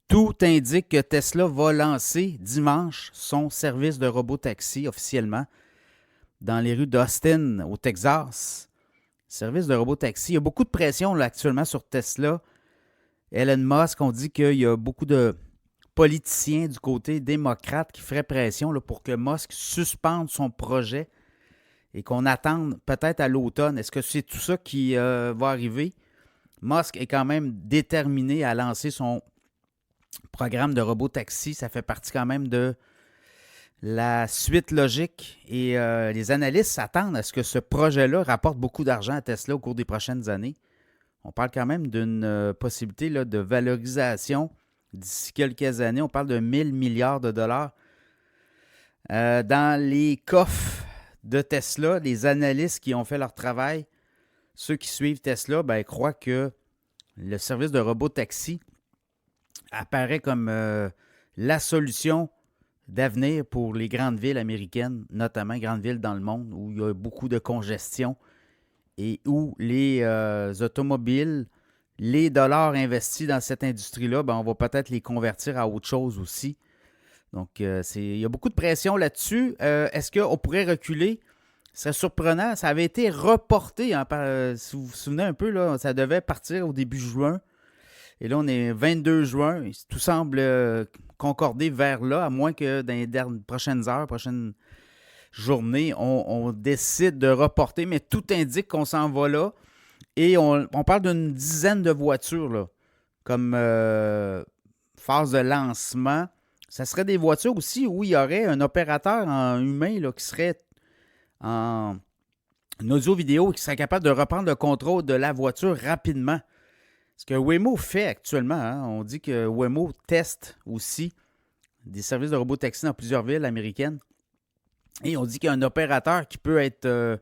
Tout indique que Tesla va lancer dimanche son service de robotaxi officiellement dans les rues d'Austin, au Texas. Service de robotaxi. Il y a beaucoup de pression là, actuellement sur Tesla. Elon Musk, on dit qu'il y a beaucoup de politiciens du côté démocrate qui feraient pression là, pour que Musk suspende son projet et qu'on attende peut-être à l'automne. Est-ce que c'est tout ça qui va arriver? Musk est quand même déterminé à lancer son programme de robotaxi. Ça fait partie quand même de la suite logique et les analystes s'attendent à ce que ce projet-là rapporte beaucoup d'argent à Tesla au cours des prochaines années. On parle quand même d'une possibilité là, de valorisation d'ici quelques années. On parle de 1000 milliards de dollars. Dans les coffres de Tesla, les analystes qui ont fait leur travail, ceux qui suivent Tesla, croient que le service de robotaxi apparaît comme la solution d'avenir pour les grandes villes américaines, notamment grandes villes dans le monde où il y a beaucoup de congestion et où les automobiles, les dollars investis dans cette industrie-là, on va peut-être les convertir à autre chose aussi. Donc, il y a beaucoup de pression là-dessus. Est-ce qu'on pourrait reculer? Ce serait surprenant. Ça avait été reporté, hein, si vous vous souvenez un peu, là, ça devait partir au début juin. Et là, on est 22 juin. Tout semble concorder vers là, à moins que dans les prochaines heures, prochaines journées, on décide de reporter. Mais tout indique qu'on s'en va là. Et on parle d'une dizaine de voitures là, comme phase de lancement. Ça serait des voitures aussi où il y aurait un opérateur en humain là, qui serait en audio-vidéo et qui serait capable de reprendre le contrôle de la voiture rapidement. Ce que Waymo fait actuellement, hein, on dit que Waymo teste aussi des services de robotaxi dans plusieurs villes américaines. Et on dit qu'il y a un opérateur qui peut être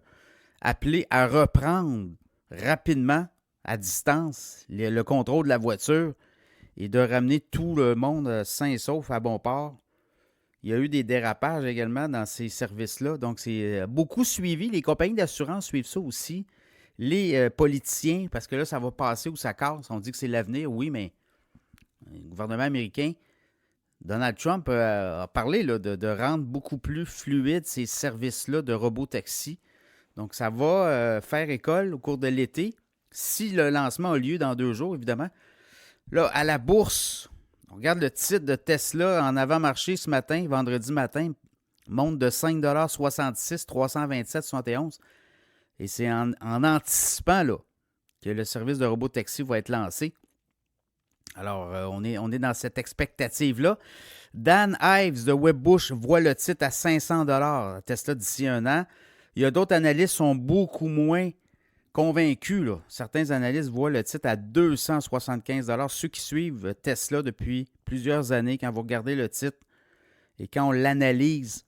appelé à reprendre rapidement, à distance, le contrôle de la voiture et de ramener tout le monde sain et sauf à bon port. Il y a eu des dérapages également dans ces services-là. Donc, c'est beaucoup suivi. Les compagnies d'assurance suivent ça aussi. Les politiciens, parce que là, ça va passer ou ça casse. On dit que c'est l'avenir, oui, mais le gouvernement américain, Donald Trump a parlé là, de rendre beaucoup plus fluide ces services-là de robotaxi. Donc, ça va faire école au cours de l'été, si le lancement a lieu dans 2 jours, évidemment. Là, à la bourse, on regarde le titre de Tesla en avant-marché ce matin, vendredi matin, monte de 5,66 327,71. Et c'est en anticipant là, que le service de robotaxi va être lancé. Alors, on est dans cette expectative-là. Dan Ives de Webbush voit le titre à 500 Tesla d'ici un an. Il y a d'autres analystes qui sont beaucoup moins convaincus. Là. Certains analystes voient le titre à 275 ceux qui suivent Tesla depuis plusieurs années, quand vous regardez le titre et quand on l'analyse,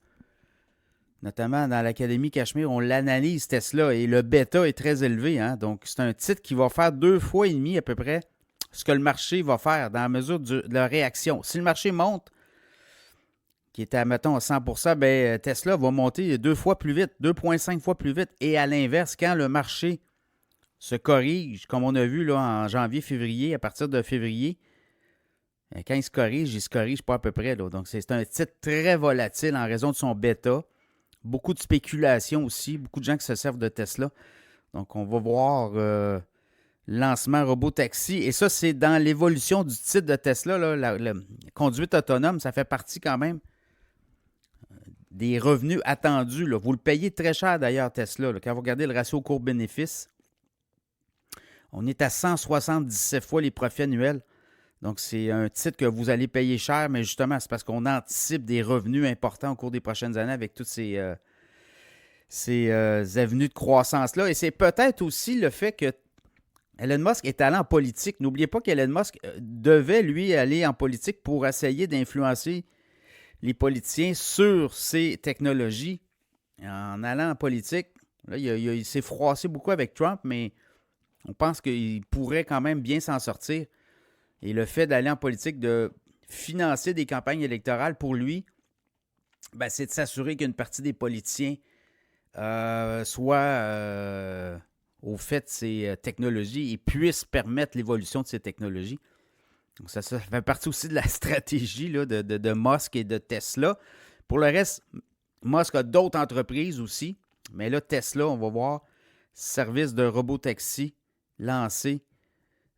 notamment dans l'Académie Cachemire, on l'analyse Tesla et le bêta est très élevé. Hein? Donc, c'est un titre qui va faire 2,5 fois à peu près ce que le marché va faire dans la mesure de la réaction. Si le marché monte, qui est à, mettons, à 100%, Tesla va monter 2 fois plus vite, 2,5 fois plus vite. Et à l'inverse, quand le marché se corrige, comme on a vu là, en janvier, février, à partir de février, quand il se corrige pas à peu près. Là. Donc, c'est un titre très volatile en raison de son bêta. Beaucoup de spéculation aussi, beaucoup de gens qui se servent de Tesla. Donc, on va voir lancement robotaxi. Et ça, c'est dans l'évolution du titre de Tesla. Là, la conduite autonome, ça fait partie quand même des revenus attendus. Là. Vous le payez très cher d'ailleurs, Tesla. Là. Quand vous regardez le ratio cours-bénéfice, on est à 177 fois les profits annuels. Donc, c'est un titre que vous allez payer cher, mais justement, c'est parce qu'on anticipe des revenus importants au cours des prochaines années avec toutes ces avenues de croissance-là. Et c'est peut-être aussi le fait que Elon Musk est allé en politique. N'oubliez pas qu'Elon Musk devait, lui, aller en politique pour essayer d'influencer les politiciens sur ces technologies. En allant en politique, là, il s'est froissé beaucoup avec Trump, mais on pense qu'il pourrait quand même bien s'en sortir. Et le fait d'aller en politique, de financer des campagnes électorales pour lui, c'est de s'assurer qu'une partie des politiciens soient au fait de ces technologies et puissent permettre l'évolution de ces technologies. Donc ça fait partie aussi de la stratégie là, de Musk et de Tesla. Pour le reste, Musk a d'autres entreprises aussi. Mais là, Tesla, on va voir, service de robotaxi lancé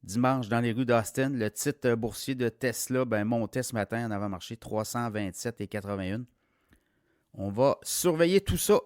dimanche dans les rues d'Austin. Le titre boursier de Tesla montait ce matin en avant-marché 327,81. On va surveiller tout ça.